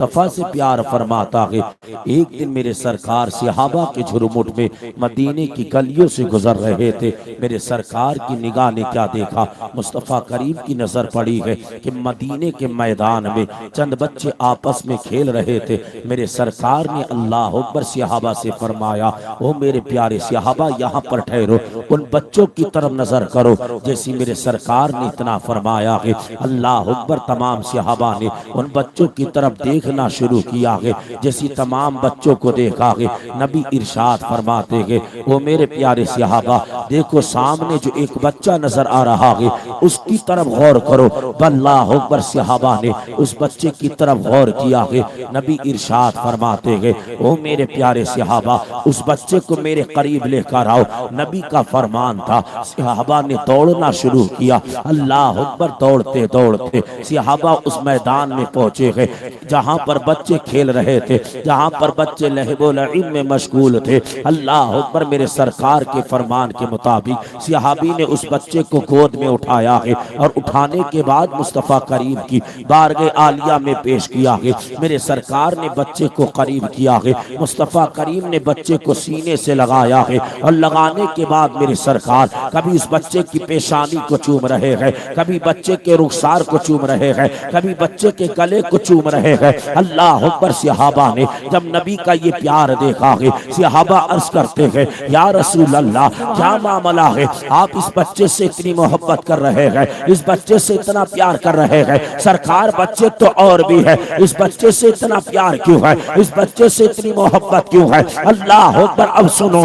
مصطفیٰ سے پیار فرماتا ہے۔ ایک دن میرے سرکار صحابہ کے جھرمٹ میں مدینے کی گلیوں سے گزر رہے تھے۔ میرے سرکار کی نگاہ نے کیا دیکھا؟ مصطفیٰ کریم کی نظر پڑی ہے کہ مدینے کے میدان میں چند بچے آپس میں کھیل رہے تھے۔ میرے سرکار نے اللہ اکبر صحابہ سے فرمایا، او میرے پیارے صحابہ یہاں پر ٹھہرو، ان بچوں کی طرف نظر کرو۔ جیسی میرے سرکار نے اتنا فرمایا ہے، اللہ اکبر تمام صحابہ نے ان بچوں کی طرف دیکھنا شروع کیا ہے۔ جیسی تمام بچوں کو دیکھا ہے، نبی ارشاد فرماتے ہیں، او میرے پیارے صحابہ دیکھو سامنے جو ایک بچہ نظر آ رہا ہے اس کی طرف غور کرو۔ اللہ اکبر صحابہ نے اس بچے کی طرف غور کیا ہے۔ نبی ارشاد فرماتے ہیں، او میرے پیارے صحابہ اس بچے کو میرے قریب لے کر آؤ۔ نبی کا فرمان تھا، صحابہ نے دوڑنا شروع کیا۔ اللہ اکبر دوڑتے دوڑتے صحابہ اس میدان میں پہنچے گئے جہاں پر بچے کھیل رہے تھے، جہاں پر بچے لہو و لعب میں مشغول تھے۔ اللہ اکبر میرے سرکار کے فرمان کے مطابق صحابی نے اس بچے کو گود میں اٹھایا ہے اور اٹھانے کے بعد مصطفیٰ کریم کی بارگاہ عالیہ میں پیش کیا ہے۔ میرے سرکار نے بچے کو قریب کیا ہے، مصطفیٰ کریم نے بچے کو سینے سے لگایا ہے اور لگانے کے بعد میرے سرکار کبھی اس بچے کی پیشانی کو چوم رہے ہیں، کبھی بچے کے رخسار کو چوم رہے ہیں، کبھی بچے کے گلے کو چوم رہے ہیں۔ اللہ اکبر صحابہ نے جب نبی کا یہ پیار دیکھا ہے، صحابہ عرض کرتے ہیں، یا رسول اللہ کیا معاملہ ہے؟ آپ اس بچے سے اتنی محبت کر رہے ہیں، اس بچے سے اتنا پیار کر رہے ہیں۔ سرکار بچے تو اور بھی ہے، اس بچے سے اتنا پیار کیوں ہے؟ اس بچے سے اتنی محبت کیوں ہے؟ اللہ اکبر اب سنو،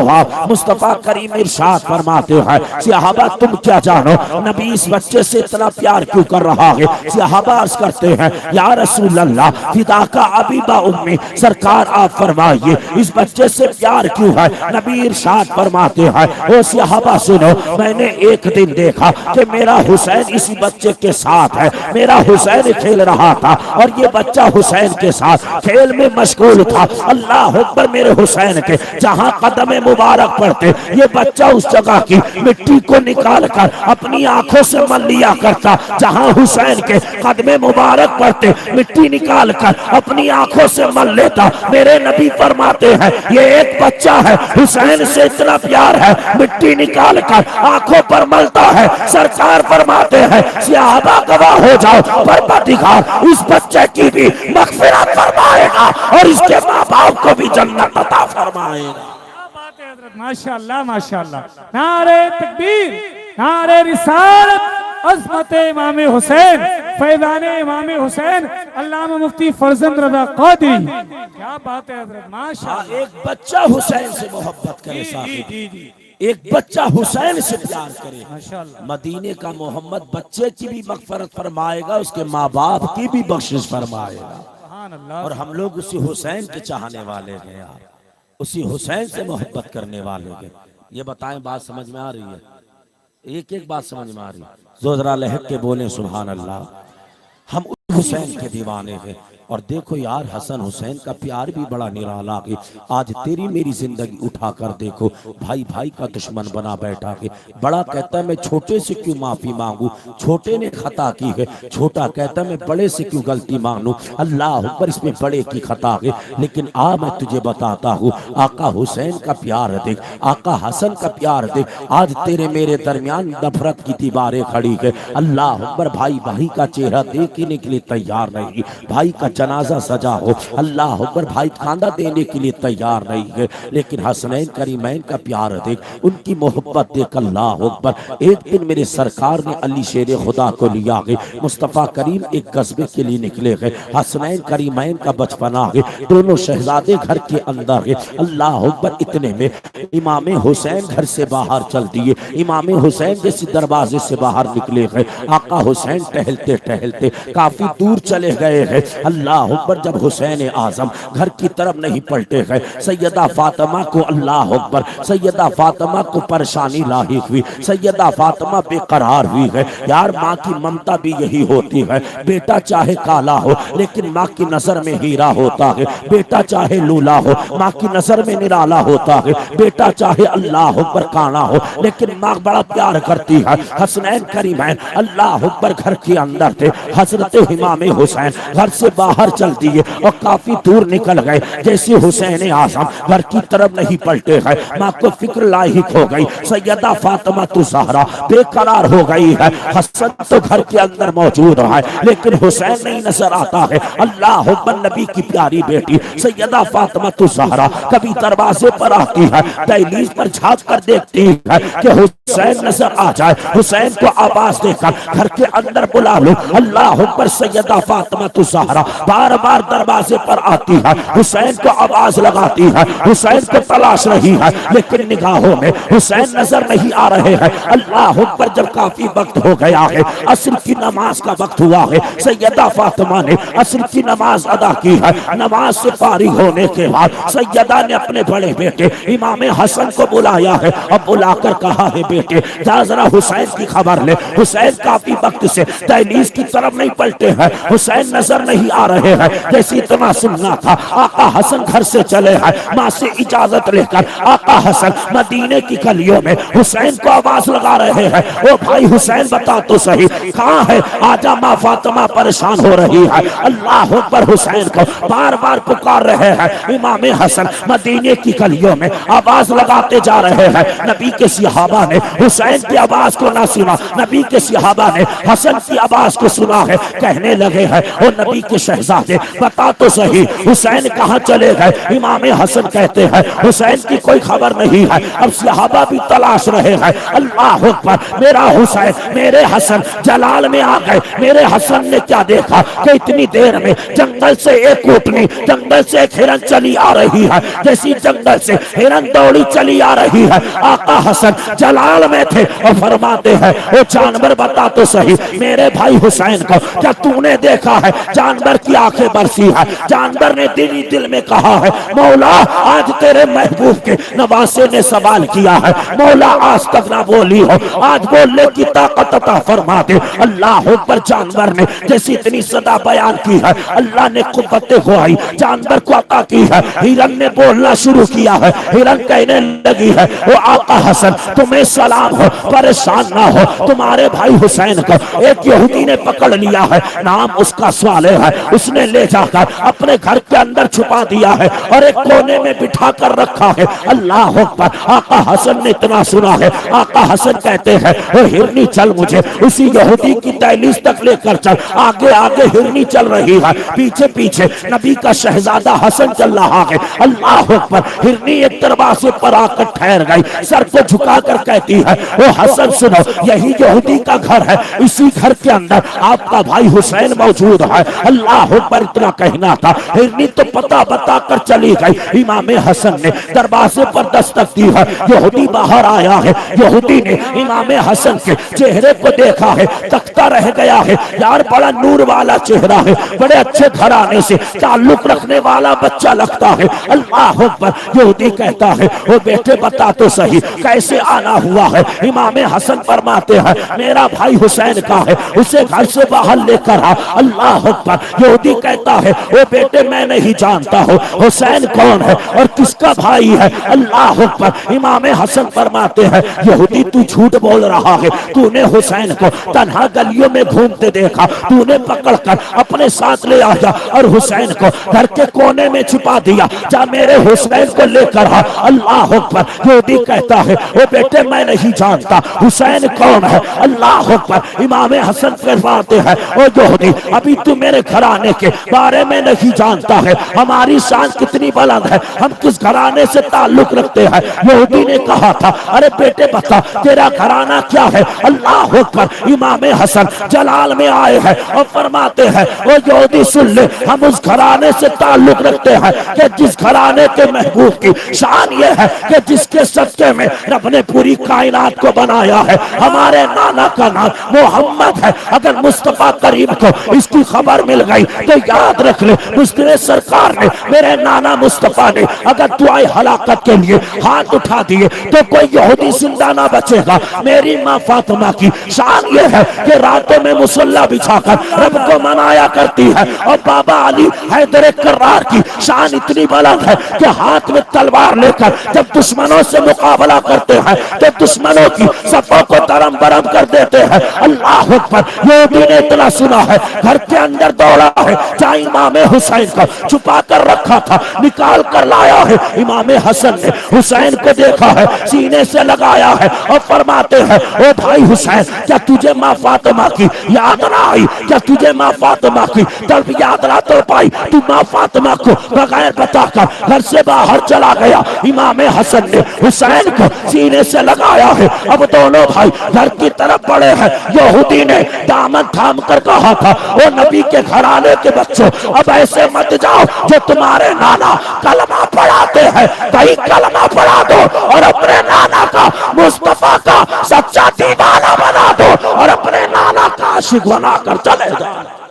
مصطفیٰ کریم ارشاد فرماتے ہیں، صحابہ تم کیا جانو نبی اس بچے سے اتنا پیار کیوں کر رہا ہے؟ صحابہ عرض کرتے ہیں، یا رسول اللہ فداک ابی و امی، سرکار آپ فرمائیے اس بچے سے پیار کیوں ہے؟ نبی ارشاد فرماتے ہیں، او صحابہ سنو، میں نے ایک دن دیکھا کہ میرا حسین اسی بچے کے ساتھ ہے، میرا حسین کھیل رہا تھا اور یہ بچہ حسین کے ساتھ کھیل میں مشغول تھا۔ اللہ اکبر میرے حسین کے جہاں قدم مبارک پڑتے یہ بچہ اس جگہ کی مٹی کو نکال کر اپنی آنکھوں سے مل لیا کرتا، جہاں حسین کے قدم مبارک پڑتے مٹی نکال کر اپنی آنکھوں سے مل لیتا۔ میرے نبی فرماتے ہیں یہ ایک بچہ ہے، حسین سے اتنا پیار ہے، مٹی نکال کر آنکھوں پر ملتا ہے۔ سرکار فرماتے ہیں صحابہ گواہ ہو جاؤ، پروردگار اس بچے کی بھی مغفرت فرمائے گا اور اس کے ماں باپ کو بھی جنت عطا فرمائے گا۔ ماشاءاللہ ماشاءاللہ، نعرہ تکبیر، نعرہ رسالت، عظمت امام حسین، فیضان امام حسین، علامہ مفتی فرزند رضا قادری۔ کیا بات ہے حضرت، ماشاءاللہ۔ ایک بچہ حسین سے محبت کرے صاحب، ایک بچہ حسین سے پیار کرے، مدینے کا محمد بچے کی بھی مغفرت فرمائے گا، اس کے ماں باپ کی بھی بخشش فرمائے گا۔ اور ہم لوگ اسی حسین کے چاہنے والے ہیں یار، اسی حسین سے محبت کرنے والے ہیں۔ یہ بتائیں بات سمجھ میں آ رہی ہے؟ ایک ایک بات سمجھ میں آ رہی ہے؟ زودرا لہک کے بولیں سبحان اللہ۔ ہم اس حسین کے دیوانے ہیں، اور دیکھو یار حسن حسین کا پیار بھی بڑا نرالا ہے۔ آج تیری میری زندگی اٹھا کر دیکھو، بھائی بھائی کا دشمن بنا بیٹھا ہے۔ بڑا کہتا ہے میں چھوٹے سے کیوں معافی مانگوں، چھوٹے نے خطا کی ہے، چھوٹا کہتا ہے میں بڑے سے کیوں غلطی مانگوں، اللہ اکبر اس میں بڑے کی خطا ہے۔ لیکن میں تجھے بتاتا ہوں آقا حسین کا پیار دیکھ، آقا حسن کا پیار دیکھ۔ آج تیرے میرے درمیان نفرت کی دیواریں کھڑی ہے، اللہ اکبر بھائی بھائی کا چہرہ دیکھنے کے لیے تیار نہیں، بھائی کا جنازہ سجا ہو، اللہ اکبر بھائی کھانا دینے کے لیے تیار نہیں ہے۔ لیکن حسنین کریمین کا پیار دیکھ، ان کی محبت دیکھ، اللہ اکبر۔ ایک دن میرے سرکار نے علی شیر خدا کو لیا ہے، مصطفیٰ کریم ایک غزوے کے لیے نکلے گئے، حسنین کریمین کا بچپنا ہے، دونوں شہزادے گھر کے اندر ہے، اللہ اکبر۔ اتنے میں امام حسین گھر سے باہر چل دیے، امام حسین جیسے دروازے سے باہر نکلے گئے، آقا حسین ٹہلتے ٹہلتے کافی دور چلے گئے ہیں، اللہ اکبر۔ جب حسین اعظم گھر کی طرف نہیں پلٹے گئے، سیدہ فاطمہ کو اللہ اکبر، سیدہ فاطمہ کو پریشانی لاحق ہوئی، سیدہ فاطمہ بے قرار ہوئی ہے۔ یار ماں کی ممتا بھی یہی ہوتی ہے، بیٹا چاہے کالا ہو لیکن ماں کی نظر میں ہیرا ہوتا ہے، بیٹا چاہے لولا ہو ماں کی نظر میں نرالا ہوتا ہے، بیٹا چاہے اللہ اکبر کانا ہو لیکن ماں بڑا پیار کرتی ہے۔ حسنین کریمین اللہ اکبر گھر کے اندر تھے، حضرت امام حسین گھر سے باہر باہر چل دیے اور کافی دور نکل گئے. جیسے حسین اعظم گھر کی طرف نہیں پلٹے ہیں، ماں کو فکر لاحق ہو گئی. سیدہ فاطمہ الزہرا بے قرار ہو گئی ہے. حسن تو گھر کے اندر موجود ہے لیکن حسین نہیں نظر آتا ہے. اللہ اکبر. نبی کی پیاری بیٹی سیدہ فاطمہ الزہرا کبھی دروازے پر آتی ہے، دہلیز پر جھانک کر دیکھتی ہے کہ حسین نظر آ جائے. حسین کو آواز دے کر گھر کے اندر بلا لو. اللہ اکبر. سیدہ فاطمہ الزہرا بار بار دروازے پر آتی ہے، حسین کو آواز لگاتی ہے، حسین کو تلاش رہی ہے لیکن نگاہوں میں حسین نظر نہیں آ رہے ہیں. اللہ اکبر. جب کافی وقت ہو گیا ہے، عصر کی نماز کا وقت ہوا ہے، سیدہ فاطمہ نے عصر کی نماز ادا کی ہے. نماز سے فارغ ہونے کے بعد سیدہ نے اپنے بڑے بیٹے امام حسن کو بلایا ہے اور بلا کر کہا ہے بیٹے جا ذرا حسین کی خبر لے. حسین کافی وقت سے دہلیز کی طرف نہیں پلٹے ہیں، حسین نظر نہیں آ رہے ہیں. جیسی اتنا سننا تھا آقا حسن گھر سے چلے ہیں. ماں سے اجازت لے کر آقا حسن مدینے کی گلیوں میں حسین کو آواز لگا رہے ہیں. او بھائی حسین بتا تو صحیح کہاں ہے؟ آجا ماں فاطمہ پریشان ہو رہی ہے. اللہ اکبر. حسین کو بار بار پکار رہے ہیں. امام حسن مدینے کی گلیوں میں آواز لگاتے جا رہے ہیں. نبی کے صحابہ نے حسین کی آواز کو نہ سنا، نبی کے صحابہ نے حسن کی آواز کو سنا ہے. کہنے لگے ہیں او نبی کے شہزادے بتا تو صحیح حسین کہاں چلے گئے؟ امام حسن کہتے ہیں حسین کی کوئی خبر نہیں ہے. اب صحابہ بھی تلاش رہے ہیں. اللہ اکبر. میرا حسین میرے حسن جلال میں آ گئے. میرے حسن نے کیا دیکھا کہ اتنی دیر میں جنگل سے ایک اونٹنی، جنگل سے ایک ہرن چلی آ رہی ہے. جیسی جنگل سے ہرن دوڑی چلی آ رہی ہے، آقا حسن جلال میں تھے اور فرماتے ہیں وہ جانور بتا تو صحیح میرے بھائی حسین کو کیا تو نے دیکھا ہے؟ جانور کی آنکھیں برسی ہے. جانور نے دلی دل میں کہا ہے مولا آج تیرے محبوب کے نواسے نے سوال کیا ہے، مولا آج تک نہ بولی ہو، آج بولنے کی طاقت عطا فرما دے. اللہ اکبر. جانور نے جیسی اتنی صدا بیان کی ہے اللہ نے قوت گواہی جانور کو عطا کی ہے. ہرن نے بولنا شروع کیا ہے. ہرن کہنے لگی ہے وہ آقا حسن تمہیں سلام ہو، پریشان نہ ہو، تمہارے بھائی حسین کو ایک یہودی نے پکڑ لیا ہے، نام اس کا صالح ہے، اس نے لے جا کر اپنے گھر کے اندر چھپا دیا ہے اور ایک کونے میں بٹھا کر رکھا ہے. اللہ اکبر. آقا حسن نے اتنا سنا ہے. آقا حسن کہتے ہیں وہ ہرنی چل مجھے اسی یہودی کی دہلیز تک لے کر چل. آگے آگے ہرنی چل رہی ہے، پیچھے پیچھے نبی کا شہزادہ حسن چل رہا ہے. اللہ اکبر. ہرنی ایک دروازے پر آ کر ٹھہر گئی، سر کو جھکا کر کہتی ہے وہ حسن سنو یہی یہودی کا گھر ہے، اسی گھر کے اندر آپ کا بھائی حسین موجود ہے. اللہ اکبر. اتنا کہنا تھا. ہرنی تو پتہ بتا کر چلی گئی. امام حسن نے دروازے پر دستک دی ہے. یہودی باہر آیا ہے. یہودی نے امام حسن کے چہرے کو دیکھا ہے، تکتا رہ گیا ہے. یار بڑا نور والا چہرہ ہے، بڑے اچھے گھرانے سے تعلق رکھنے والا بچہ لگتا ہے. اللہ اکبر. یہودی کہتا ہے وہ بیٹے بتا تو صحیح کیسے آنا ہوا ہے؟ امام حسن فرماتے ہیں میرا بھائی حسین کا ہے، اسے گھر سے باہر لے کر آ. اللہ اکبر. یہودی کہتا ہے وہ بیٹے میں نہیں جانتا ہوں حسین کون ہے اور کس کا بھائی ہے. اللہ اکبر. امام حسن فرماتے ہیں یہودی تو جھوٹ بول رہا ہے، تو نے حسین کو تنہا گلیوں میں گھومتے دیکھا، تو نے پکڑ کر اپنے ساتھ لے آیا اور حسین کو گھر کے کونے میں چھپا دیا. جا میرے حسین کو لے کر آ. اللہ اکبر. یہودی کہتا ہے وہ بیٹے میں نہیں جانتا حسین کون ہے. اللہ اکبر. امام حسن فرماتے ہیں او یہودی ابھی تو میرے گھرانے کے بارے میں نہیں جانتا ہے، ہماری شان کتنی بلند ہے، ہم کس گھرانے سے تعلق رکھتے ہیں. یہودی نے کہا تھا ارے بیٹے بتا تیرا گھرانہ کیا ہے. اللہ اکبر. امام حسن جلال میں آئے ہیں اور فرماتے ہیں او یہودی سن لے ہم اس گھرانے سے تعلق رکھتے ہیں کہ جس گھرانے کے محبوب کی شان یہ ہے کہ جس کے صدقے میں رب نے پوری کائنات کو بنایا ہے. ہمارے نانا کا نام محمد ہے. اگر مصطفیٰ کریم کو اس کی خبر مل گئی تو یاد رکھ لے مصطفیٰ سرکار نے میرے نانا مصطفیٰ نے اگر دعائے ہلاکت کے لیے ہاتھ اٹھا دیے تو کوئی یہودی زندہ نہ بچے گا. میری ماں فاطمہ کی شان یہ ہے کہ راتوں میں مصلی بچھا کر رب کو منایا کرتی ہے اور بابا علی حیدر کرار کی شان اتنی بلند ہے کہ ہاتھ میں تلوار لے کر جب دشمنوں سے مقابلہ کرتے ہیں تو دشمنوں کی صفوں کو درم برم کر دیتے ہیں. اللہ اکبر. یہودی نے اتنا سنا ہے گھر کے اندر دوڑا ہے جہاں امام حسین کو چھپا کر رکھا تھا نکال کر لایا ہے۔ امام حسن نے حسین کو دیکھا ہے، سینے سے لگایا ہے اور فرماتے ہیں او بھائی حسین، کیا تجھے ماں فاطمہ کی یاد نہ آئی؟ کیا تجھے ماں فاطمہ کی طرف یاد نہ تو پائی؟ تو ماں فاطمہ کو بغیر بتا کر گھر سے باہر چلا گیا۔ امام حسن نے حسین کو سینے سے لگایا ہے۔ اب دونوں بھائی گھر کی طرف بڑھے ہیں۔ یہودی نے دامن تھام کر کہا تھا او نبی کے گھرانے کے بچوں، اب ایسے مت جاؤ، جو تمہارے نانا کلمہ پڑھاتے ہیں کہیں کلمہ پڑھا دو اور اپنے نانا کا مصطفیٰ کا سچا دیوانہ بنا دو اور اپنے نانا کا عاشق بنا کر چلے جاؤ۔